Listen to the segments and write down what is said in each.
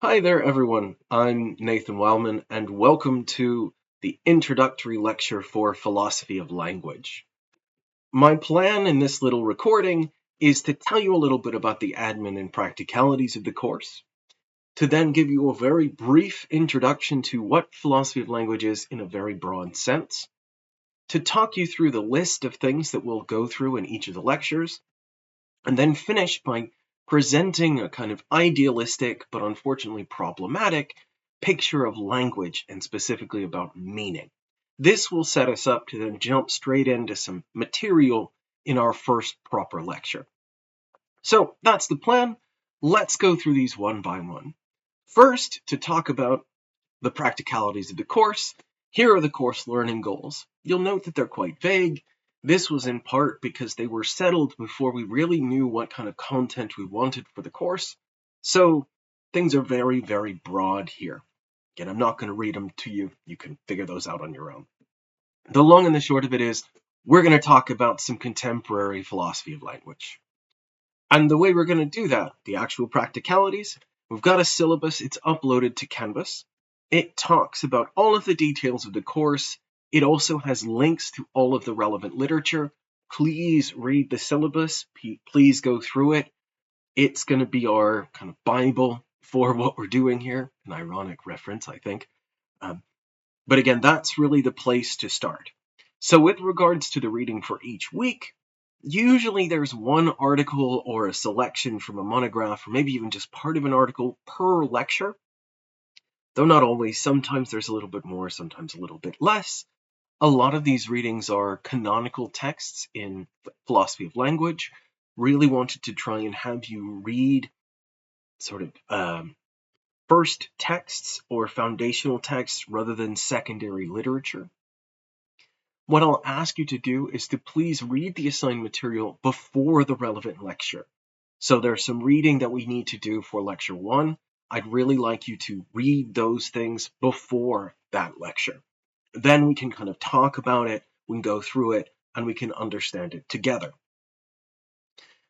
Hi there, everyone. I'm Nathan Wildman, and welcome to the introductory lecture for Philosophy of Language. My plan in this little recording is to tell you a little bit about the admin and practicalities of the course, to then give you a very brief introduction to what philosophy of language is in a very broad sense, to talk you through the list of things that we'll go through in each of the lectures, and then finish by presenting a kind of idealistic but unfortunately problematic picture of language and specifically about meaning. This will set us up to then jump straight into some material in our first proper lecture. So that's the plan. Let's go through these one by one. First, to talk about the practicalities of the course, here are the course learning goals. You'll note that they're quite vague. This was in part because they were settled before we really knew what kind of content we wanted for the course. So things are very, very broad here. Again, I'm not going to read them to you. You can figure those out on your own. The long and the short of it is, we're going to talk about some contemporary philosophy of language. And the way we're going to do that, the actual practicalities, we've got a syllabus. It's uploaded to Canvas. It talks about all of the details of the course. It also has links to all of the relevant literature. Please read the syllabus. Please go through it. It's going to be our kind of Bible for what we're doing here. An ironic reference, I think. But again, that's really the place to start. So with regards to the reading for each week, usually there's one article or a selection from a monograph, or maybe even just part of an article per lecture. Though not always, sometimes there's a little bit more, sometimes a little bit less. A lot of these readings are canonical texts in philosophy of language. Really wanted to try and have you read sort of first texts or foundational texts rather than secondary literature. What I'll ask you to do is to please read the assigned material before the relevant lecture. So there's some reading that we need to do for lecture 1. I'd really like you to read those things before that lecture. Then we can kind of talk about it, we can go through it, and we can understand it together.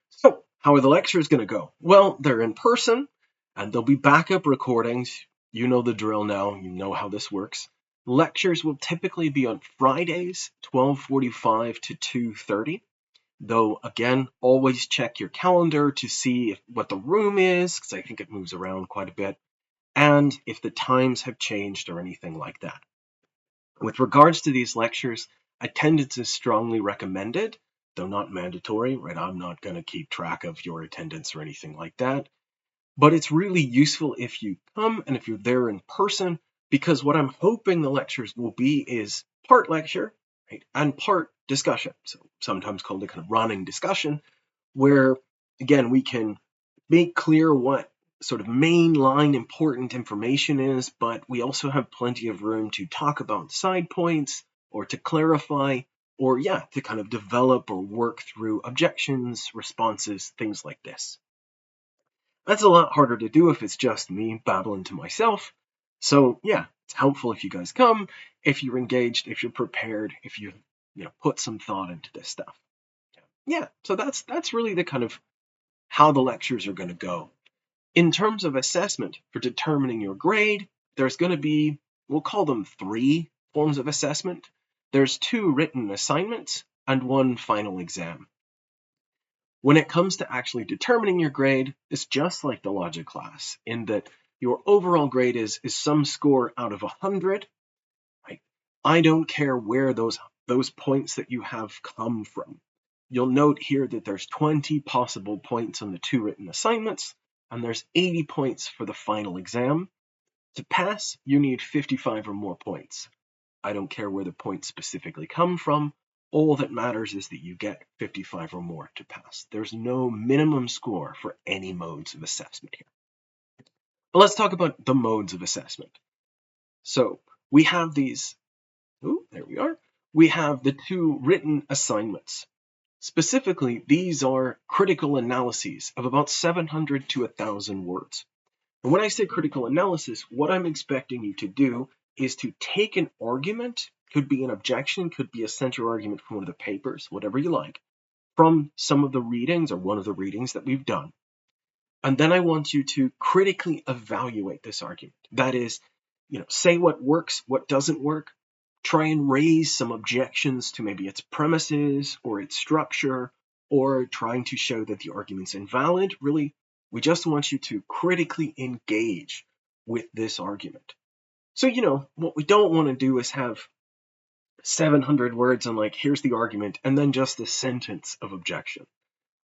So, how are the lectures going to go? Well, they're in person, and there'll be backup recordings. You know the drill now, you know how this works. Lectures will typically be on Fridays, 12:45 to 2:30. Though, again, always check your calendar to see what the room is, because I think it moves around quite a bit, and if the times have changed or anything like that. With regards to these lectures, attendance is strongly recommended, though not mandatory, right? I'm not going to keep track of your attendance or anything like that. But it's really useful if you come and if you're there in person, because what I'm hoping the lectures will be is part lecture, right, and part discussion. So sometimes called a kind of running discussion, where, again, we can make clear what sort of mainline important information is, but we also have plenty of room to talk about side points or to clarify or, to kind of develop or work through objections, responses, things like this. That's a lot harder to do if it's just me babbling to myself. So, it's helpful if you guys come, if you're engaged, if you're prepared, if you put some thought into this stuff. So that's really the kind of how the lectures are going to go. In terms of assessment for determining your grade, there's going to be, we'll call them 3 forms of assessment. There's 2 written assignments and 1 final exam. When it comes to actually determining your grade, it's just like the logic class in that your overall grade is some score out of 100. Right? I don't care where those points that you have come from. You'll note here that there's 20 possible points on the 2 written assignments, and there's 80 points for the final exam. To pass, you need 55 or more points. I don't care where the points specifically come from. All that matters is that you get 55 or more to pass. There's no minimum score for any modes of assessment here. But let's talk about the modes of assessment. So we have these, there we are. We have the 2 written assignments. Specifically, these are critical analyses of about 700 to 1,000 words. And when I say critical analysis, what I'm expecting you to do is to take an argument, could be an objection, could be a central argument from one of the papers, whatever you like, from some of the readings or one of the readings that we've done. And then I want you to critically evaluate this argument. That is, say what works, what doesn't work, try and raise some objections to maybe its premises or its structure, or trying to show that the argument's invalid. Really, we just want you to critically engage with this argument. So, what we don't want to do is have 700 words and here's the argument, and then just a sentence of objection.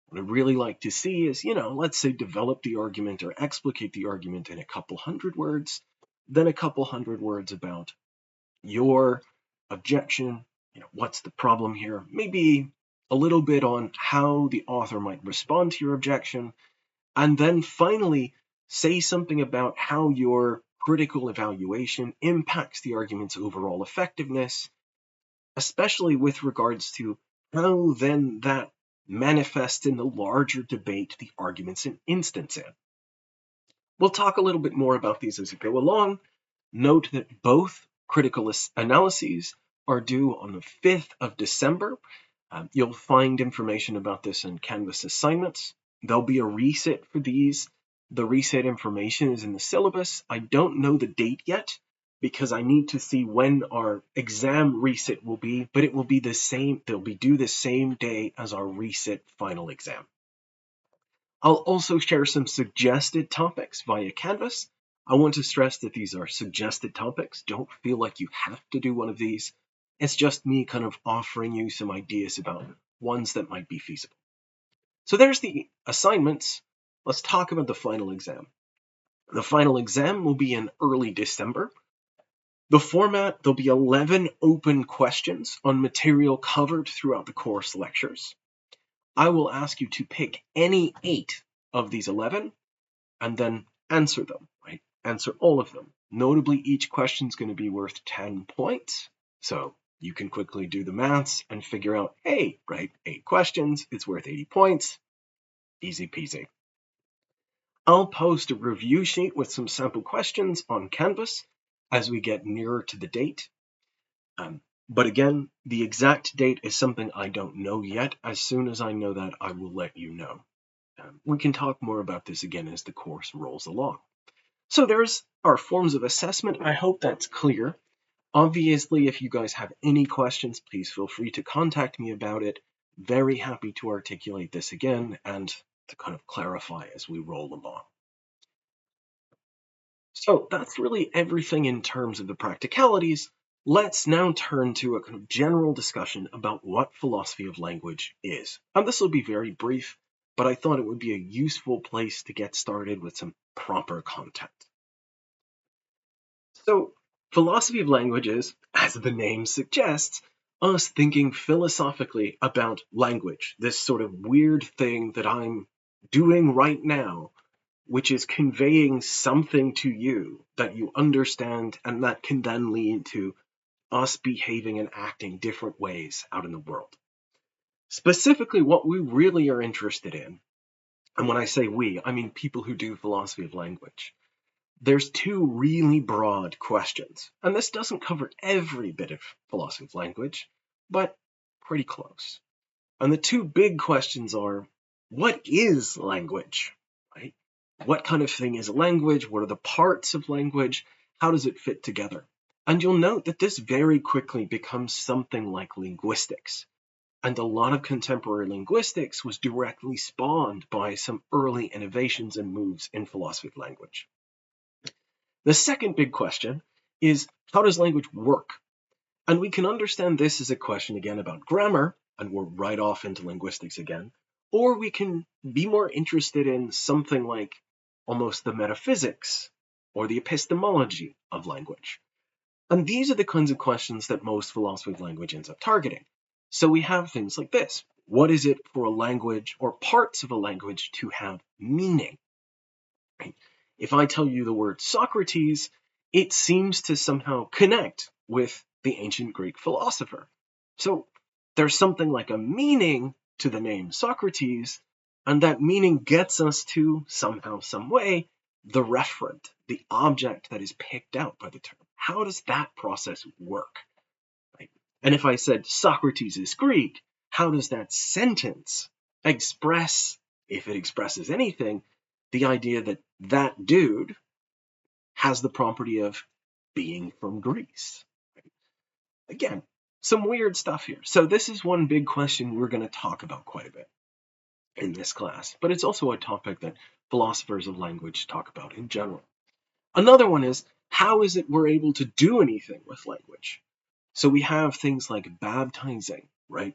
What I'd really like to see is, let's say develop the argument or explicate the argument in a couple hundred words, then a couple hundred words about your objection, what's the problem here, maybe a little bit on how the author might respond to your objection, and then finally say something about how your critical evaluation impacts the argument's overall effectiveness, especially with regards to how then that manifests in the larger debate the argument's an instance in. We'll talk a little bit more about these as we go along. Note that both critical analyses are due on the 5th of December. You'll find information about this in Canvas assignments. There'll be a reset for these. The reset information is in the syllabus. I don't know the date yet because I need to see when our exam reset will be, but it will be the same. They'll be due the same day as our reset final exam. I'll also share some suggested topics via Canvas. I want to stress that these are suggested topics. Don't feel like you have to do one of these. It's just me kind of offering you some ideas about ones that might be feasible. So there's the assignments. Let's talk about the final exam. The final exam will be in early December. The format, there'll be 11 open questions on material covered throughout the course lectures. I will ask you to pick any 8 of these 11 and then answer them, right? Answer all of them. Notably, each question is going to be worth 10 points. So you can quickly do the maths and figure out, hey, right, 8 questions, it's worth 80 points. Easy peasy. I'll post a review sheet with some sample questions on Canvas as we get nearer to the date. But again, the exact date is something I don't know yet. As soon as I know that, I will let you know. We can talk more about this again as the course rolls along. So there's our forms of assessment. I hope that's clear. Obviously, if you guys have any questions, please feel free to contact me about it. Very happy to articulate this again and to kind of clarify as we roll along. So that's really everything in terms of the practicalities. Let's now turn to a kind of general discussion about what philosophy of language is. And this will be very brief, but I thought it would be a useful place to get started with some proper content. So, philosophy of language is, as the name suggests, us thinking philosophically about language, this sort of weird thing that I'm doing right now, which is conveying something to you that you understand and that can then lead to us behaving and acting different ways out in the world. Specifically, what we really are interested in, and when I say we, I mean people who do philosophy of language, there's 2 really broad questions, and this doesn't cover every bit of philosophy of language, but pretty close. And the 2 big questions are, what is language, right? What kind of thing is a language? What are the parts of language? How does it fit together? And you'll note that this very quickly becomes something like linguistics. And a lot of contemporary linguistics was directly spawned by some early innovations and moves in philosophy of language. The second big question is, how does language work? And we can understand this as a question again about grammar, and we're right off into linguistics again, or we can be more interested in something like almost the metaphysics or the epistemology of language. And these are the kinds of questions that most philosophy of language ends up targeting. So we have things like this. What is it for a language or parts of a language to have meaning? Right? If I tell you the word Socrates, it seems to somehow connect with the ancient Greek philosopher. So there's something like a meaning to the name Socrates, and that meaning gets us to somehow, some way, the referent, the object that is picked out by the term. How does that process work? Right? And if I said Socrates is Greek, how does that sentence express, if it expresses anything, the idea that that dude has the property of being from Greece. Again, some weird stuff here. So this is one big question we're going to talk about quite a bit in this class, but it's also a topic that philosophers of language talk about in general. Another one is, how is it we're able to do anything with language? So we have things like baptizing, right?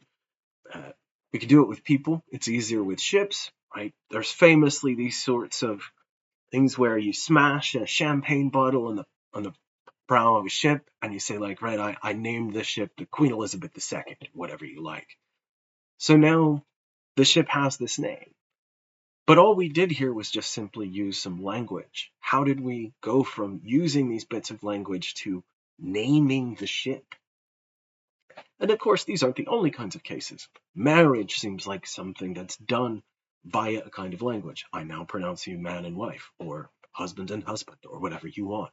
We can do it with people. It's easier with ships, right? There's famously these sorts of things where you smash a champagne bottle on the prow of a ship, and you say, like, right, I named this ship the Queen Elizabeth II, whatever you like. So now the ship has this name. But all we did here was just simply use some language. How did we go from using these bits of language to naming the ship? And of course, these aren't the only kinds of cases. Marriage seems like something that's done via a kind of language. I now pronounce you man and wife, or husband and husband, or whatever you want.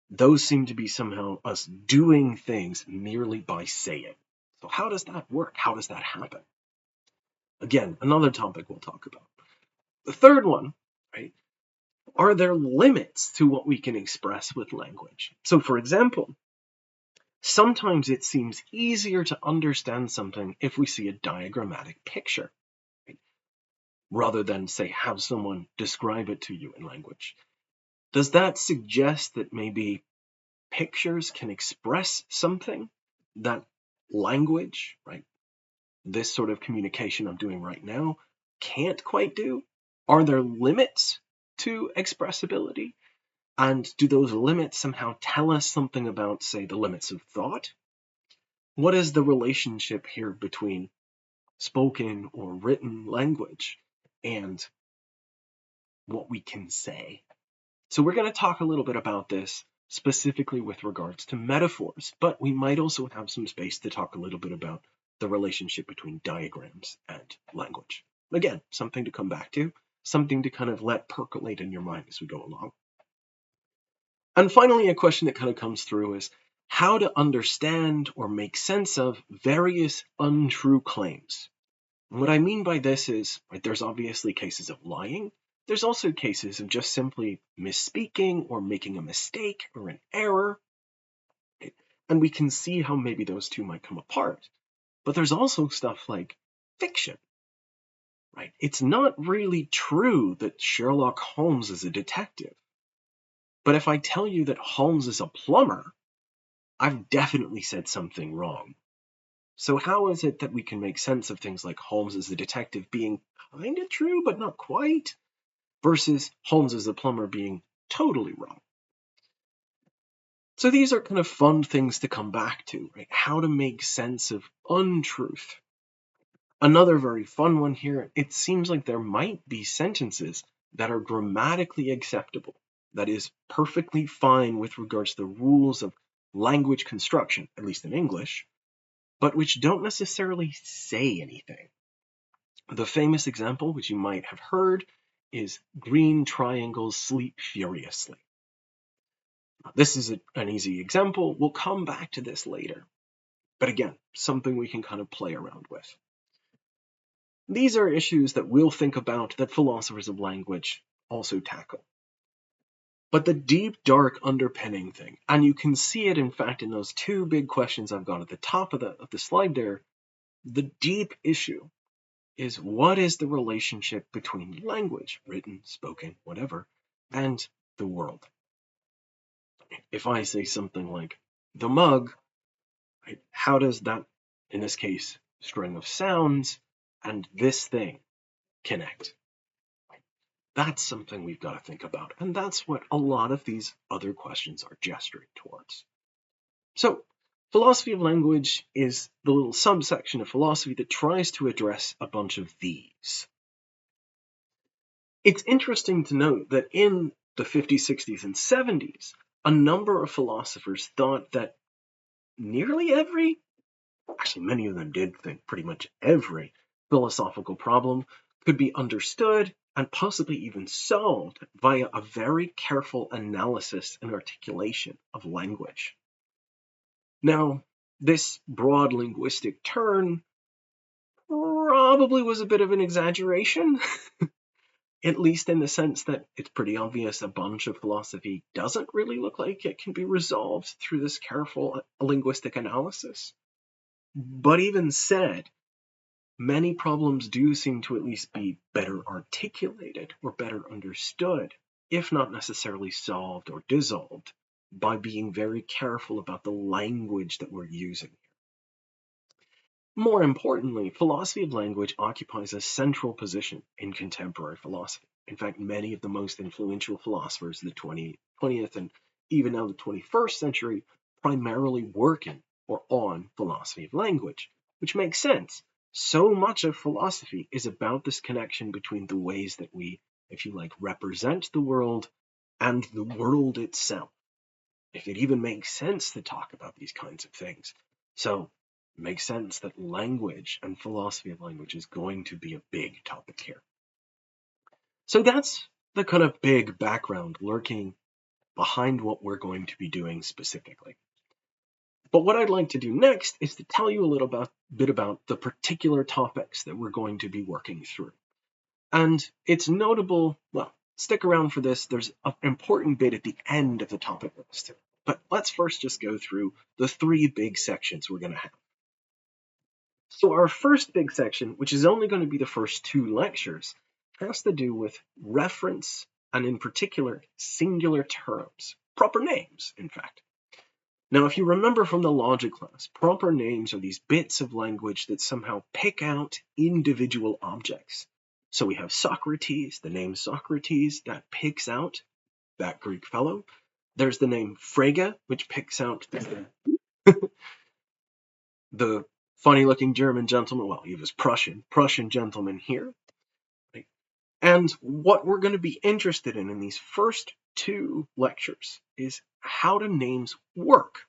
Those seem to be somehow us doing things merely by saying. So how does that work? How does that happen? Again, another topic we'll talk about. The third one, right? Are there limits to what we can express with language? So for example, sometimes it seems easier to understand something if we see a diagrammatic picture, right? Rather than, say, have someone describe it to you in language. Does that suggest that maybe pictures can express something that language, right, this sort of communication I'm doing right now, can't quite do? Are there limits to expressibility? And do those limits somehow tell us something about, say, the limits of thought? What is the relationship here between spoken or written language and what we can say? So we're going to talk a little bit about this specifically with regards to metaphors, but we might also have some space to talk a little bit about the relationship between diagrams and language. Again, something to come back to, something to kind of let percolate in your mind as we go along. And finally, a question that kind of comes through is how to understand or make sense of various untrue claims. And what I mean by this is, right, there's obviously cases of lying. There's also cases of just simply misspeaking or making a mistake or an error. Right? And we can see how maybe those two might come apart. But there's also stuff like fiction. Right? It's not really true that Sherlock Holmes is a detective. But if I tell you that Holmes is a plumber, I've definitely said something wrong. So how is it that we can make sense of things like Holmes as a detective being kind of true, but not quite, versus Holmes as a plumber being totally wrong? So these are kind of fun things to come back to, right? How to make sense of untruth. Another very fun one here, it seems like there might be sentences that are grammatically acceptable, that is perfectly fine with regards to the rules of language construction, at least in English, but which don't necessarily say anything. The famous example, which you might have heard, is green triangles sleep furiously. This is an easy example. We'll come back to this later. But again, something we can kind of play around with. These are issues that we'll think about that philosophers of language also tackle. But the deep, dark underpinning thing, and you can see it, in fact, in those two big questions I've got at the top of the slide there, the deep issue is what is the relationship between language, written, spoken, whatever, and the world? If I say something like the mug, right, how does that, in this case, string of sounds and this thing connect? That's something we've got to think about, and that's what a lot of these other questions are gesturing towards. So, philosophy of language is the little subsection of philosophy that tries to address a bunch of these. It's interesting to note that in the 50s, 60s, and 70s, a number of philosophers thought that many of them did think pretty much every philosophical problem could be understood and possibly even solved via a very careful analysis and articulation of language. Now, this broad linguistic turn probably was a bit of an exaggeration. at least in the sense that it's pretty obvious a bunch of philosophy doesn't really look like it can be resolved through this careful linguistic analysis. But even said, many problems do seem to at least be better articulated or better understood, if not necessarily solved or dissolved, by being very careful about the language that we're using. More importantly, philosophy of language occupies a central position in contemporary philosophy. In fact, many of the most influential philosophers of the 20th and even now the 21st century primarily work in or on philosophy of language, which makes sense. So much of philosophy is about this connection between the ways that we, if you like, represent the world and the world itself. If it even makes sense to talk about these kinds of things. So it makes sense that language and philosophy of language is going to be a big topic here. So that's the kind of big background lurking behind what we're going to be doing specifically. But what I'd like to do next is to tell you a little bit about the particular topics that we're going to be working through. And it's notable, well, stick around for this, there's an important bit at the end of the topic list. But let's first just go through the three big sections we're going to have. So our first big section, which is only going to be the first 2 lectures, has to do with reference and in particular singular terms, proper names, in fact. Now, if you remember from the logic class, proper names are these bits of language that somehow pick out individual objects. So we have Socrates, the name Socrates, that picks out that Greek fellow. There's the name Frege, which picks out the funny-looking German gentleman. Well, he was Prussian gentleman here. Right? And what we're going to be interested in these first 2 lectures is how do names work?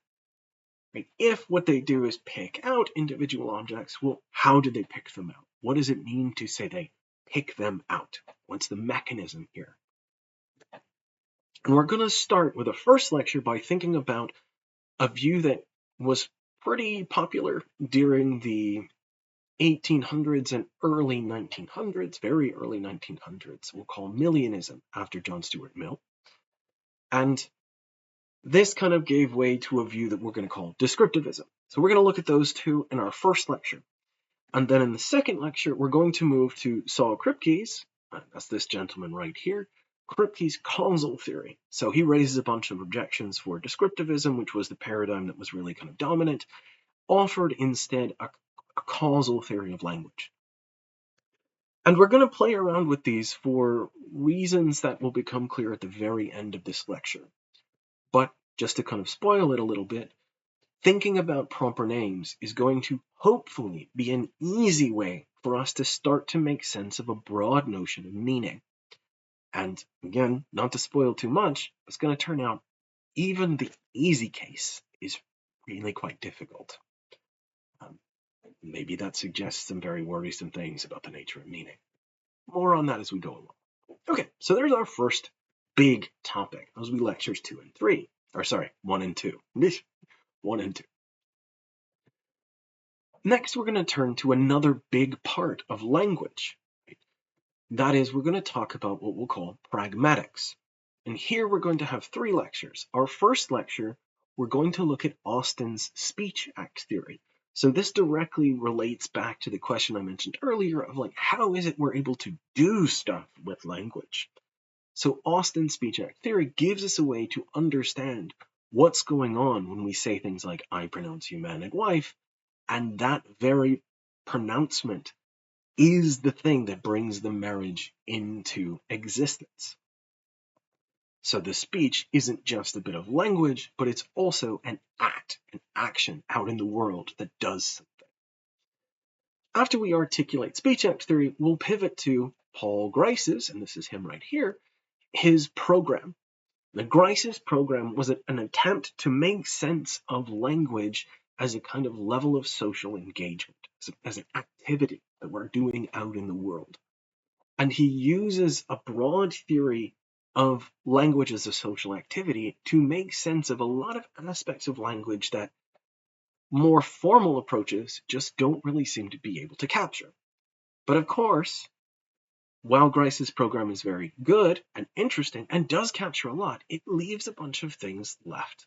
Right? If what they do is pick out individual objects, well, how do they pick them out? What does it mean to say they pick them out? What's the mechanism here? And we're going to start with a first lecture by thinking about a view that was pretty popular during the 1800s and early 1900s, very early 1900s, we'll call Millianism after John Stuart Mill. And this kind of gave way to a view that we're going to call descriptivism. So we're going to look at those 2 in our first lecture. And then in the second lecture, we're going to move to Saul Kripke's, that's this gentleman right here, Kripke's causal theory. So he raises a bunch of objections for descriptivism, which was the paradigm that was really kind of dominant, offered instead a causal theory of language. And we're going to play around with these for reasons that will become clear at the very end of this lecture. But just to kind of spoil it a little bit, thinking about proper names is going to hopefully be an easy way for us to start to make sense of a broad notion of meaning. And again, not to spoil too much, it's going to turn out even the easy case is really quite difficult. Maybe that suggests some very worrisome things about the nature of meaning. More on that as we go along. Okay, so there's our first big topic. Those will be lectures 2 and 3. Or sorry, 1 and 2. 1 and 2. Next, we're going to turn to another big part of language. That is, we're going to talk about what we'll call pragmatics. And here we're going to have 3 lectures. Our first lecture, we're going to look at Austin's speech act theory. So this directly relates back to the question I mentioned earlier of like, how is it we're able to do stuff with language? So Austin's speech act theory gives us a way to understand what's going on when we say things like, I pronounce you man and wife, and that very pronouncement is the thing that brings the marriage into existence. So the speech isn't just a bit of language, but it's also an act, an action out in the world that does something. After we articulate speech act theory, we'll pivot to Paul Grice's, and this is him right here, his program. The Grice's program was an attempt to make sense of language as a kind of level of social engagement, as an activity that we're doing out in the world. And he uses a broad theory of language as a social activity to make sense of a lot of aspects of language that more formal approaches just don't really seem to be able to capture. But of course, while Grice's program is very good and interesting and does capture a lot, it leaves a bunch of things left.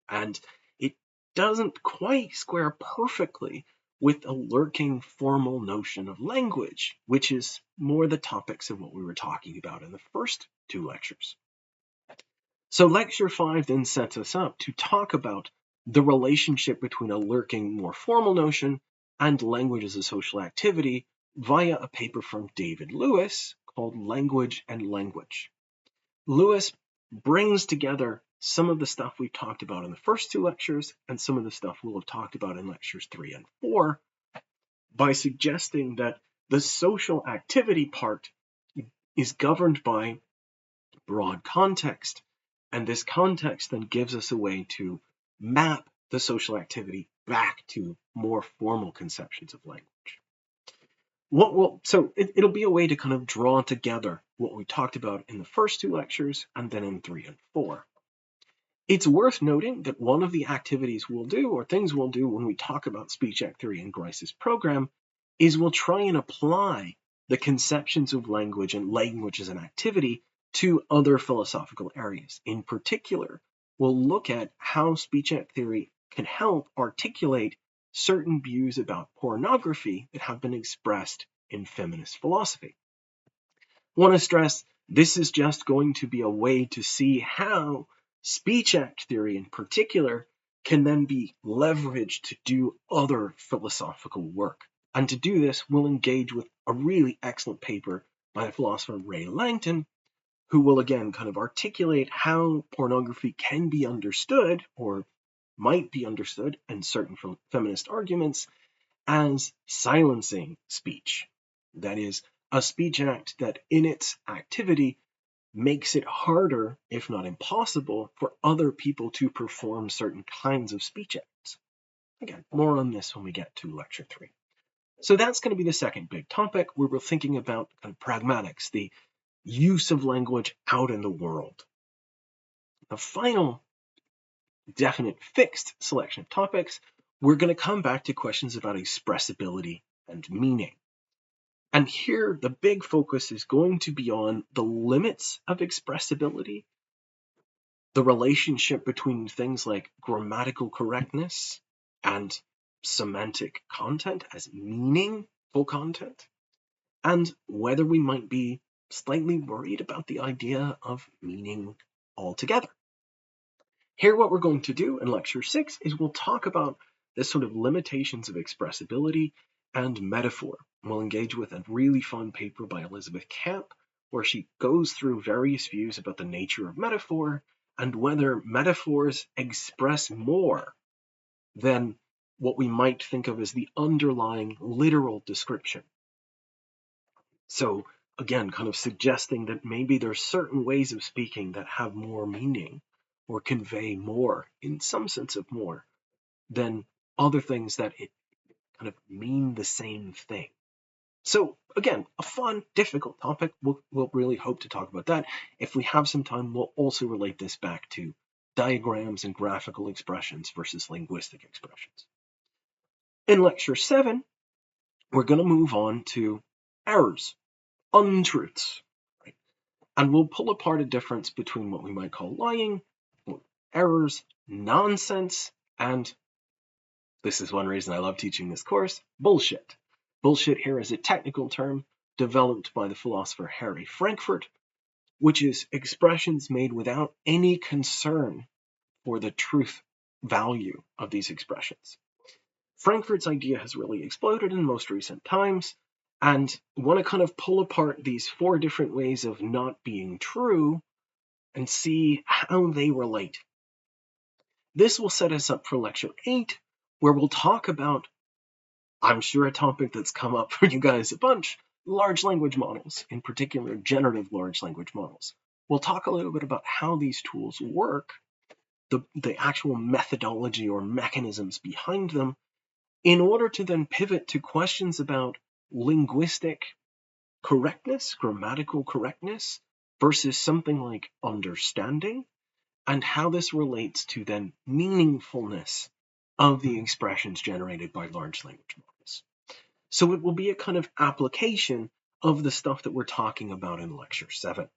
And it doesn't quite square perfectly with a lurking formal notion of language, which is more the topics of what we were talking about in the first two lectures. So lecture 5 then sets us up to talk about the relationship between a lurking, more formal notion and language as a social activity via a paper from David Lewis called Language and Language. Lewis brings together some of the stuff we've talked about in the first two lectures and some of the stuff we'll have talked about in lectures 3 and 4 by suggesting that the social activity part is governed by broad context, and this context then gives us a way to map the social activity back to more formal conceptions of language. So it'll be a way to kind of draw together what we talked about in the first two lectures and then in 3 and 4. It's worth noting that one of the activities we'll do, or things we'll do when we talk about speech act theory in Grice's program, is we'll try and apply the conceptions of language and language as an activity to other philosophical areas. In particular, we'll look at how speech act theory can help articulate certain views about pornography that have been expressed in feminist philosophy. I want to stress this is just going to be a way to see how speech act theory in particular can then be leveraged to do other philosophical work. And to do this, we'll engage with a really excellent paper by the philosopher Ray Langton, who will again kind of articulate how pornography can be understood, or might be understood in certain feminist arguments, as silencing speech. That is, a speech act that in its activity makes it harder, if not impossible, for other people to perform certain kinds of speech acts. Again, more on this when we get to lecture 3. So that's going to be the second big topic where we're thinking about kind of pragmatics, the use of language out in the world. The final definite fixed selection of topics, we're going to come back to questions about expressibility and meaning. And here, the big focus is going to be on the limits of expressibility, the relationship between things like grammatical correctness and semantic content as meaningful content, and whether we might be slightly worried about the idea of meaning altogether. Here, what we're going to do in lecture 6 is we'll talk about the sort of limitations of expressibility and metaphor. We'll engage with a really fun paper by Elizabeth Camp, where she goes through various views about the nature of metaphor and whether metaphors express more than what we might think of as the underlying literal description. So again, kind of suggesting that maybe there's certain ways of speaking that have more meaning or convey more, in some sense of more, than other things that it kind of mean the same thing. So again, a fun, difficult topic. We'll really hope to talk about that. If we have some time, we'll also relate this back to diagrams and graphical expressions versus linguistic expressions. In lecture 7, we're going to move on to errors, untruths, right? And we'll pull apart a difference between what we might call lying, errors, nonsense, and this is one reason I love teaching this course, bullshit. Bullshit here is a technical term developed by the philosopher Harry Frankfurt, which is expressions made without any concern for the truth value of these expressions. Frankfurt's idea has really exploded in most recent times, and I want to kind of pull apart these 4 different ways of not being true and see how they relate. This will set us up for lecture 8, where we'll talk about, I'm sure, a topic that's come up for you guys a bunch, large language models, in particular generative large language models. We'll talk a little bit about how these tools work, the actual methodology or mechanisms behind them, in order to then pivot to questions about linguistic correctness, grammatical correctness, versus something like understanding, and how this relates to then meaningfulness of the expressions generated by large language models. So it will be a kind of application of the stuff that we're talking about in Lecture 7.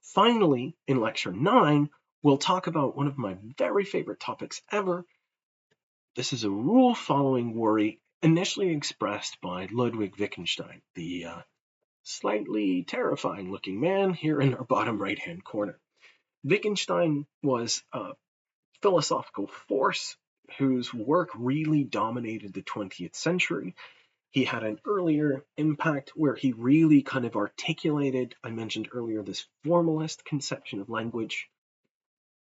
Finally, in Lecture 9, we'll talk about one of my very favorite topics ever. This is a rule-following worry initially expressed by Ludwig Wittgenstein, the slightly terrifying-looking man here in our bottom right-hand corner. Wittgenstein was a philosophical force whose work really dominated the 20th century. He had an earlier impact where he really kind of articulated, I mentioned earlier, this formalist conception of language.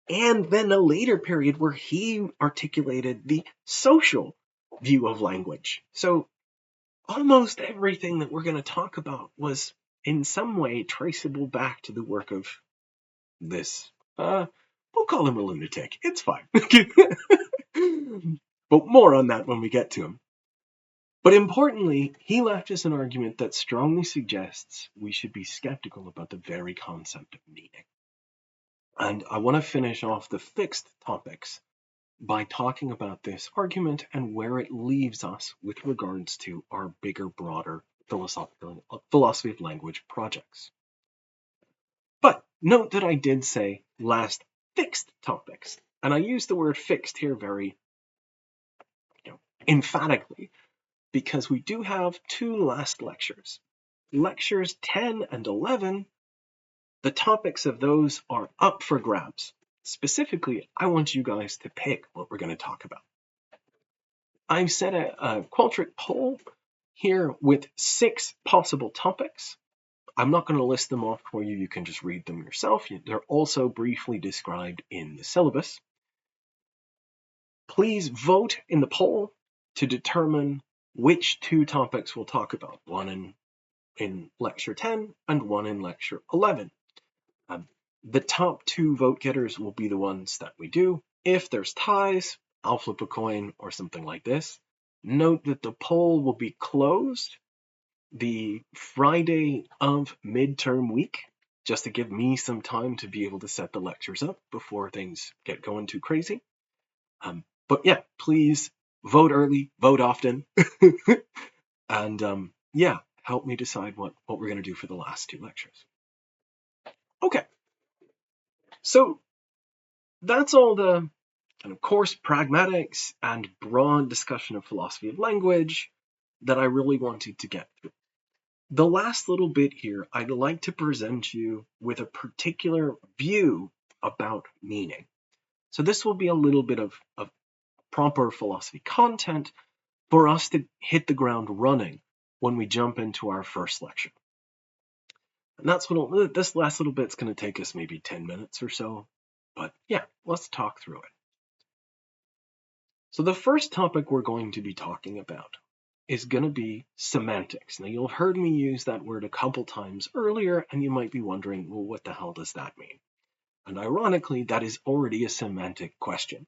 And then a later period where he articulated the social view of language. So almost everything that we're going to talk about was in some way traceable back to the work of this. We'll call him a lunatic. It's fine. But more on that when we get to him. But importantly, he left us an argument that strongly suggests we should be skeptical about the very concept of meaning. And I want to finish off the fixed topics by talking about this argument and where it leaves us with regards to our bigger, broader philosophy of language projects. But note that I did say last fixed topics, and I use the word fixed here very emphatically because we do have two last lectures. Lectures 10 and 11, the topics of those are up for grabs. Specifically, I want you guys to pick what we're going to talk about. I've set a Qualtrics poll here with 6 possible topics. I'm not going to list them off for you. You can just read them yourself. They're also briefly described in the syllabus. Please vote in the poll to determine which 2 topics we'll talk about. One in Lecture 10 and one in Lecture 11. The top 2 vote getters will be the ones that we do. If there's ties, I'll flip a coin or something like this. Note that the poll will be closed the Friday of midterm week, just to give me some time to be able to set the lectures up before things get going too crazy. But yeah, please vote early, vote often, and yeah, help me decide what we're going to do for the last 2 lectures. Okay, so that's all the kind of course pragmatics and broad discussion of philosophy of language that I really wanted to get through. The last little bit here, I'd like to present you with a particular view about meaning. So this will be a little bit of proper philosophy content for us to hit the ground running when we jump into our first lecture. And that's what this last little bit's going to take us maybe 10 minutes or so. But yeah, let's talk through it. So the first topic we're going to be talking about is going to be semantics. Now, you've heard me use that word a couple times earlier, and you might be wondering, well, what the hell does that mean? And ironically, that is already a semantic question,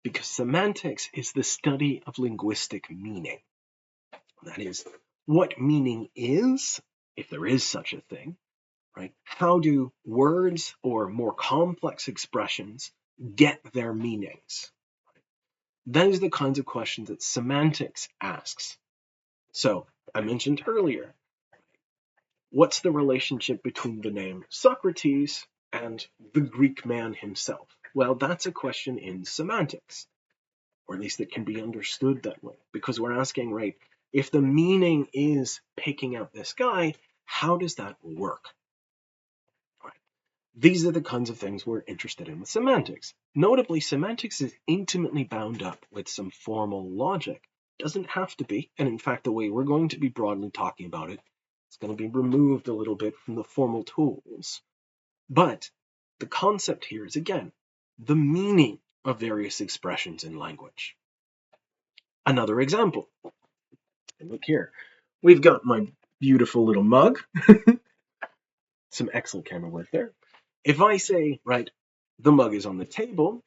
because semantics is the study of linguistic meaning. That is, what meaning is, if there is such a thing, right? How do words or more complex expressions get their meanings? Those are the kinds of questions that semantics asks. So, I mentioned earlier, what's the relationship between the name Socrates and the Greek man himself? Well, that's a question in semantics, or at least it can be understood that way, because we're asking, right, if the meaning is picking out this guy, how does that work? Right. These are the kinds of things we're interested in with semantics. Notably, semantics is intimately bound up with some formal logic. Doesn't have to be, and in fact, the way we're going to be broadly talking about it, it's going to be removed a little bit from the formal tools. But the concept here is, again, the meaning of various expressions in language. Another example. Look here. We've got my beautiful little mug. Some excellent camera work there. If I say, right, the mug is on the table,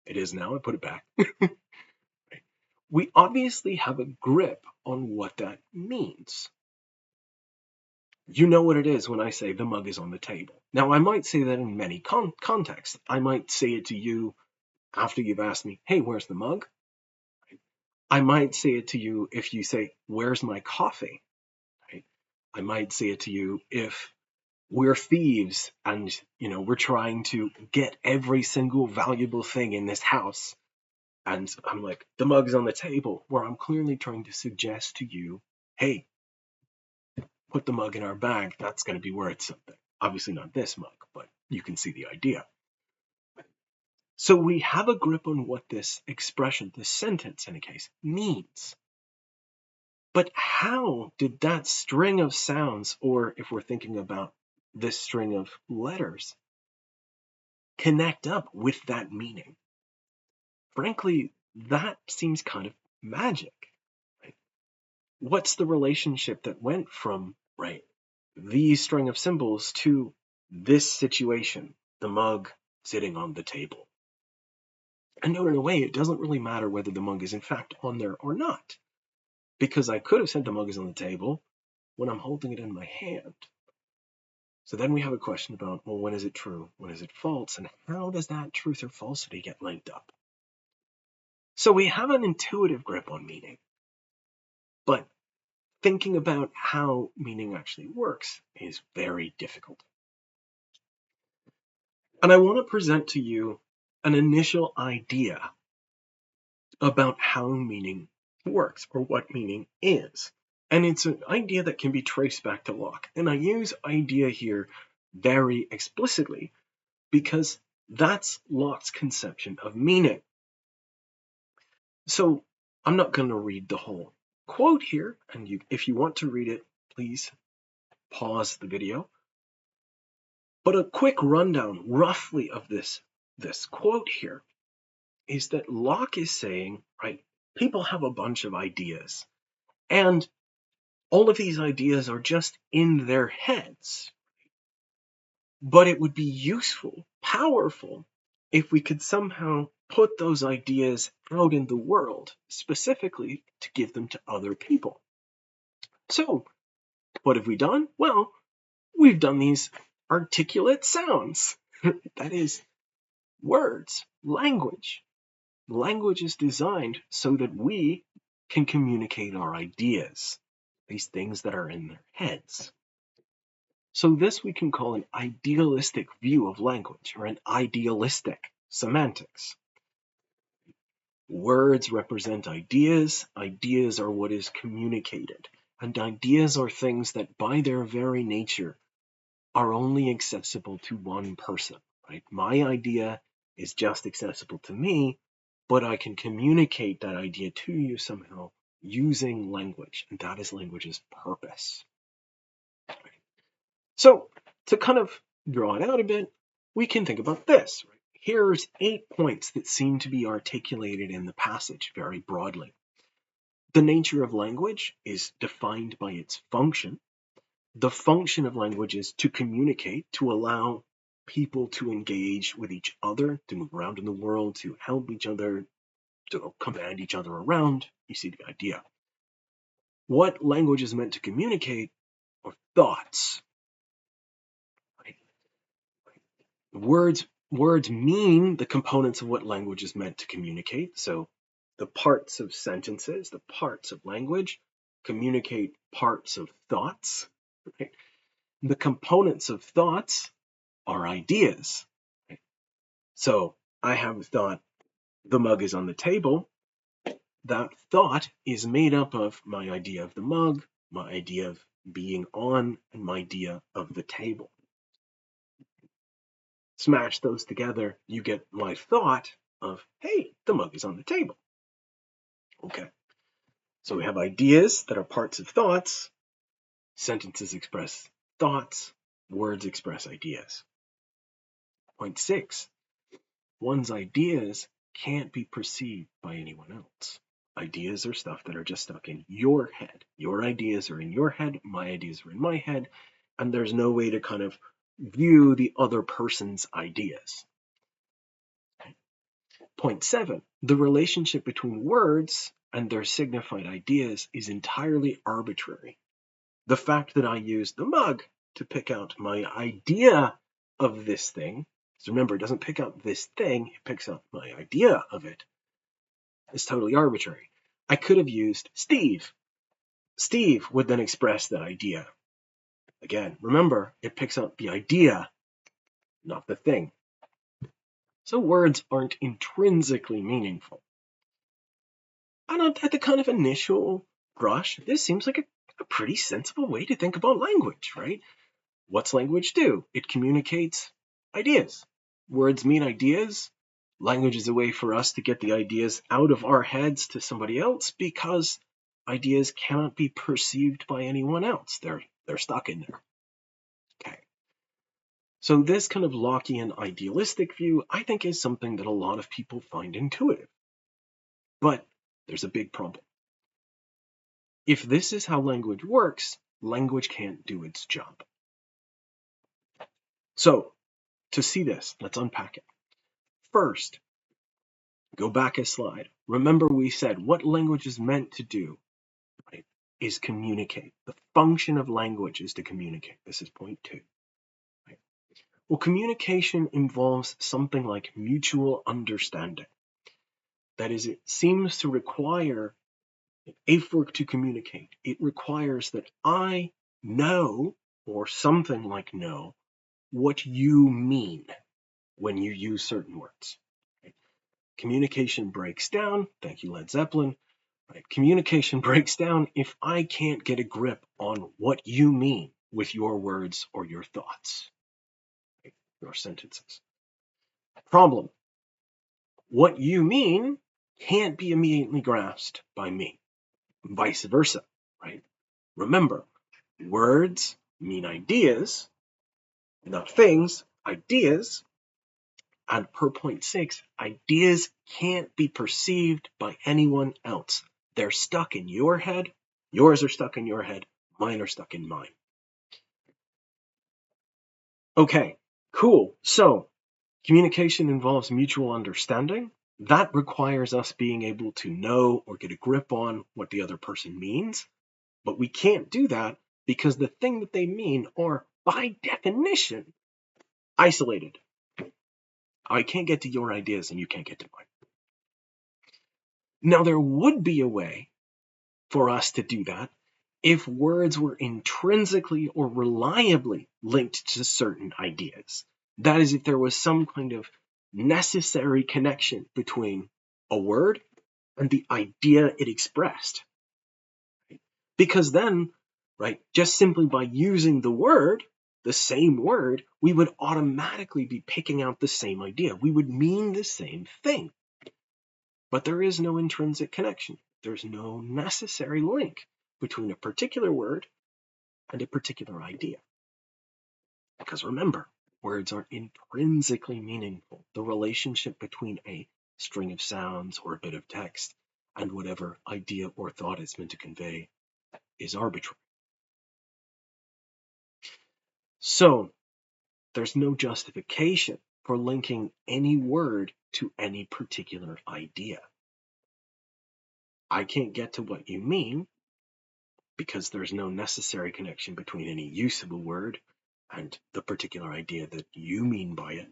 it is now, I put it back. We obviously have a grip on what that means. You know what it is when I say the mug is on the table. Now, I might say that in many contexts. I might say it to you after you've asked me, hey, where's the mug? I might say it to you if you say, where's my coffee? I might say it to you if we're thieves and, we're trying to get every single valuable thing in this house. And I'm like, the mug's on the table, where I'm clearly trying to suggest to you, hey, put the mug in our bag. That's going to be worth something. Obviously not this mug, but you can see the idea. So we have a grip on what this expression, this sentence in a case, means. But how did that string of sounds, or if we're thinking about this string of letters, connect up with that meaning? Frankly, that seems kind of magic. Right? What's the relationship that went from, these string of symbols to this situation, the mug sitting on the table? And in a way, it doesn't really matter whether the mug is in fact on there or not, because I could have said the mug is on the table when I'm holding it in my hand. So then we have a question about, well, when is it true? When is it false? And how does that truth or falsity get linked up? So we have an intuitive grip on meaning, but thinking about how meaning actually works is very difficult. And I want to present to you an initial idea about how meaning works, or what meaning is. And it's an idea that can be traced back to Locke. And I use idea here very explicitly because that's Locke's conception of meaning. So I'm not going to read the whole quote here, and if you want to read it, please pause the video. But a quick rundown, roughly, of this quote here is that Locke is saying, people have a bunch of ideas, and all of these ideas are just in their heads. But it would be useful, powerful, if we could somehow put those ideas out in the world, specifically to give them to other people. So, what have we done? Well, we've done these articulate sounds. That is, words, language. Language is designed so that we can communicate our ideas, these things that are in their heads. So this we can call an idealistic view of language, or an idealistic semantics. Words represent ideas. Ideas are what is communicated. And ideas are things that by their very nature are only accessible to one person. My idea is just accessible to me, but I can communicate that idea to you somehow using language, and that is language's purpose. So to kind of draw it out a bit, we can think about this. Here's 8 points that seem to be articulated in the passage very broadly. The nature of language is defined by its function. The function of language is to communicate, to allow people to engage with each other, to move around in the world, to help each other, to command each other around. You see the idea. What language is meant to communicate are thoughts. Words mean the components of what language is meant to communicate. So the parts of sentences, the parts of language, communicate parts of thoughts. The components of thoughts are ideas. So I have a thought, the mug is on the table. That thought is made up of my idea of the mug, my idea of being on, and my idea of the table. Smash those together, you get my thought of, hey, the mug is on the table. Okay, so we have ideas that are parts of thoughts. Sentences express thoughts. Words express ideas. Point 6, one's ideas can't be perceived by anyone else. Ideas are stuff that are just stuck in your head. Your ideas are in your head, my ideas are in my head, and there's no way to kind of view the other person's ideas. Point 7, the relationship between words and their signified ideas is entirely arbitrary. The fact that I use the mug to pick out my idea of this thing, so remember, it doesn't pick out this thing, it picks out my idea of it, is totally arbitrary. I could have used Steve. Steve would then express that idea. Again, remember, it picks up the idea, not the thing. So words aren't intrinsically meaningful. And at the kind of initial brush, this seems like a pretty sensible way to think about language, right? What's language do? It communicates ideas. Words mean ideas. Language is a way for us to get the ideas out of our heads to somebody else because ideas cannot be perceived by anyone else. They're stuck in there. Okay. So this kind of Lockean idealistic view, I think, is something that a lot of people find intuitive. But there's a big problem. If this is how language works, language can't do its job. So, to see this, let's unpack it. First, go back a slide. Remember we said what language is meant to do, right, is communicate. The function of language is to communicate. This is point 2. Right? Well, communication involves something like mutual understanding. That is, it seems to require, if we're to communicate, it requires that I know, or something like know, what you mean when you use certain words. Right? Communication breaks down, thank you, Led Zeppelin. Right? Communication breaks down if I can't get a grip on what you mean with your words or your thoughts, right? Your sentences. Problem. What you mean can't be immediately grasped by me. Vice versa, right? Remember, words mean ideas, not things, ideas. And per point 6, ideas can't be perceived by anyone else. They're stuck in your head. Yours are stuck in your head. Mine are stuck in mine. Okay, cool. So communication involves mutual understanding. That requires us being able to know or get a grip on what the other person means. But we can't do that because the thing that they mean are, by definition, isolated. I can't get to your ideas and you can't get to mine. Now, there would be a way for us to do that if words were intrinsically or reliably linked to certain ideas. That is, if there was some kind of necessary connection between a word and the idea it expressed. Because then, right, just simply by using the word, the same word, we would automatically be picking out the same idea. We would mean the same thing. But there is no intrinsic connection. There's no necessary link between a particular word and a particular idea. Because remember, words are intrinsically meaningful. The relationship between a string of sounds or a bit of text and whatever idea or thought it's meant to convey is arbitrary. So there's no justification for linking any word to any particular idea. I can't get to what you mean because there's no necessary connection between any usable word and the particular idea that you mean by it,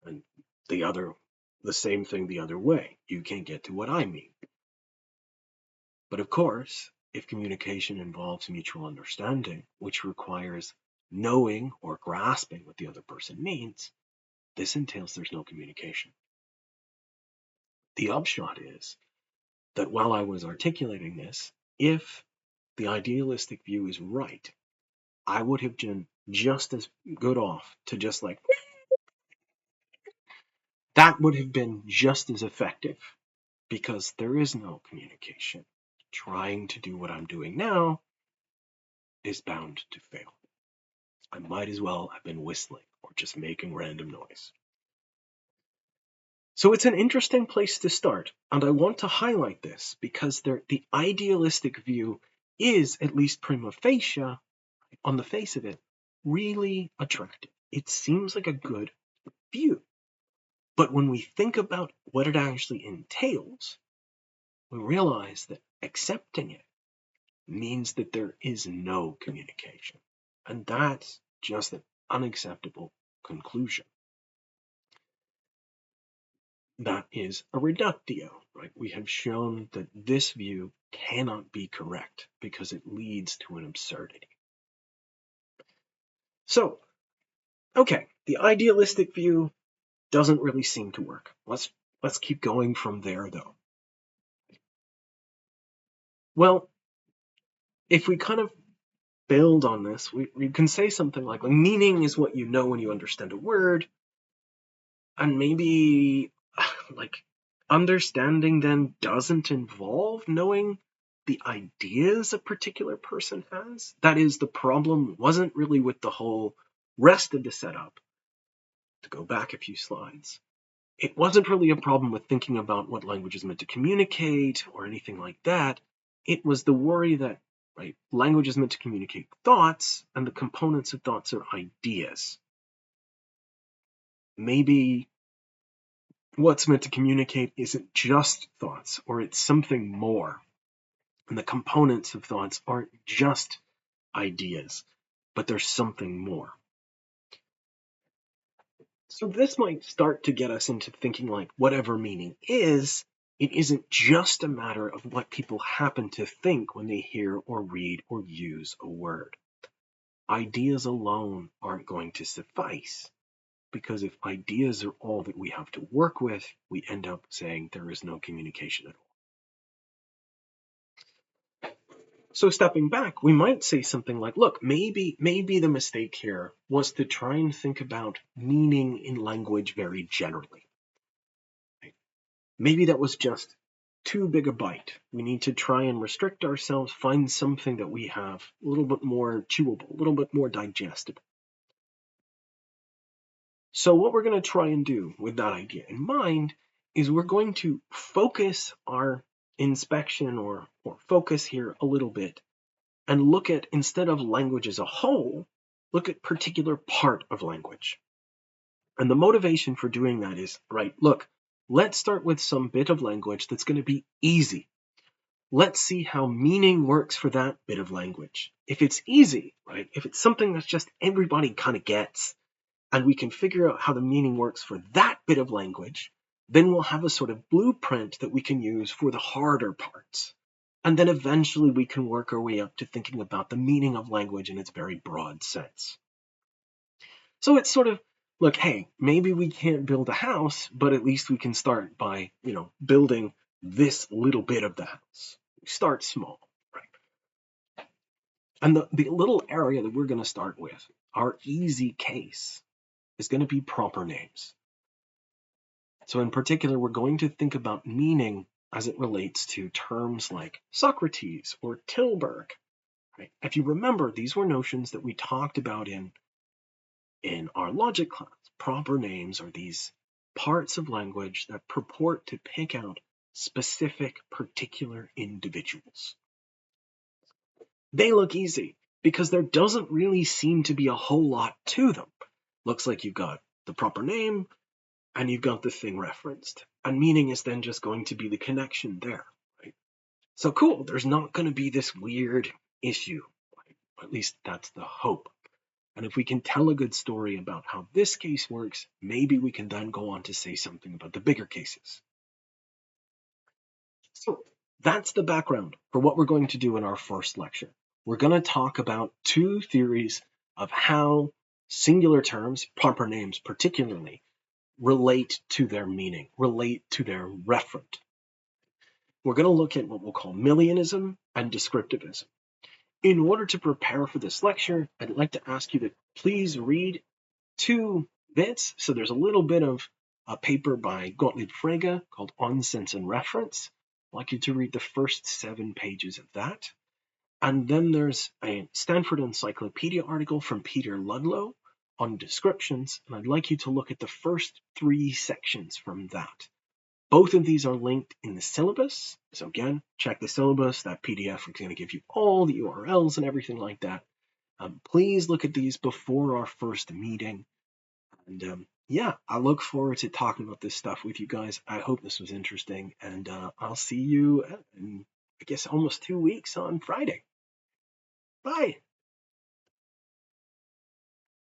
and the same thing the other way. You can't get to what I mean. But of course, if communication involves mutual understanding, which requires knowing or grasping what the other person means, this entails there's no communication. The upshot is that while I was articulating this, if the idealistic view is right, I would have been just as good off to just like, that would have been just as effective because there is no communication. Trying to do what I'm doing now is bound to fail. I might as well have been whistling or just making random noise. So it's an interesting place to start, and I want to highlight this because the idealistic view is, at least prima facie, on the face of it, really attractive. It seems like a good view. But when we think about what it actually entails, we realize that accepting it means that there is no communication. And that's just an unacceptable conclusion. That is a reductio, right? We have shown that this view cannot be correct because it leads to an absurdity. So, okay, the idealistic view doesn't really seem to work. Let's keep going from there, though. Well, if we kind of build on this, we can say something like meaning is what you know when you understand a word, and maybe like understanding then doesn't involve knowing the ideas a particular person has. That is, the problem wasn't really with the whole rest of the setup. To go back a few slides, it wasn't really a problem with thinking about what language is meant to communicate or anything like that. It was the worry that, right, language is meant to communicate thoughts, and the components of thoughts are ideas. Maybe what's meant to communicate isn't just thoughts, or it's something more. And the components of thoughts aren't just ideas, but there's something more. So this might start to get us into thinking like whatever meaning is, it isn't just a matter of what people happen to think when they hear or read or use a word. Ideas alone aren't going to suffice, because if ideas are all that we have to work with, we end up saying there is no communication at all. So stepping back, we might say something like, look, maybe the mistake here was to try and think about meaning in language very generally. Maybe that was just too big a bite. We need to try and restrict ourselves, find something that we have a little bit more chewable, a little bit more digestible. So what we're going to try and do with that idea in mind is we're going to focus our inspection or focus here a little bit and look at, instead of language as a whole, look at particular part of language. And the motivation for doing that is, right, look, let's start with some bit of language that's going to be easy. Let's see how meaning works for that bit of language. If it's easy, right, if it's something that's just everybody kind of gets, and we can figure out how the meaning works for that bit of language, then we'll have a sort of blueprint that we can use for the harder parts. And then eventually we can work our way up to thinking about the meaning of language in its very broad sense. So it's sort of, look, hey, maybe we can't build a house, but at least we can start by, building this little bit of the house. Start small, right? And the little area that we're going to start with, our easy case, is going to be proper names. So in particular, we're going to think about meaning as it relates to terms like Socrates or Tilburg. Right? If you remember, these were notions that we talked about in our logic class. Proper names are these parts of language that purport to pick out specific, particular individuals. They look easy because there doesn't really seem to be a whole lot to them. Looks like you've got the proper name and you've got the thing referenced, and meaning is then just going to be the connection there, right? So cool, there's not going to be this weird issue, right? At least that's the hope. And if we can tell a good story about how this case works, maybe we can then go on to say something about the bigger cases. So that's the background for what we're going to do in our first lecture. We're going to talk about two theories of how singular terms, proper names particularly, relate to their meaning, relate to their referent. We're going to look at what we'll call Millianism and descriptivism. In order to prepare for this lecture, I'd like to ask you to please read two bits. So there's a little bit of a paper by Gottlieb Frege called On Sense and Reference. I'd like you to read the first 7 pages of that. And then there's a Stanford Encyclopedia article from Peter Ludlow on descriptions, and I'd like you to look at the first 3 sections from that. Both of these are linked in the syllabus. So again, check the syllabus. That PDF is going to give you all the URLs and everything like that. Please look at these before our first meeting. And yeah, I look forward to talking about this stuff with you guys. I hope this was interesting. And I'll see you in, I guess, almost 2 weeks on Friday. Bye.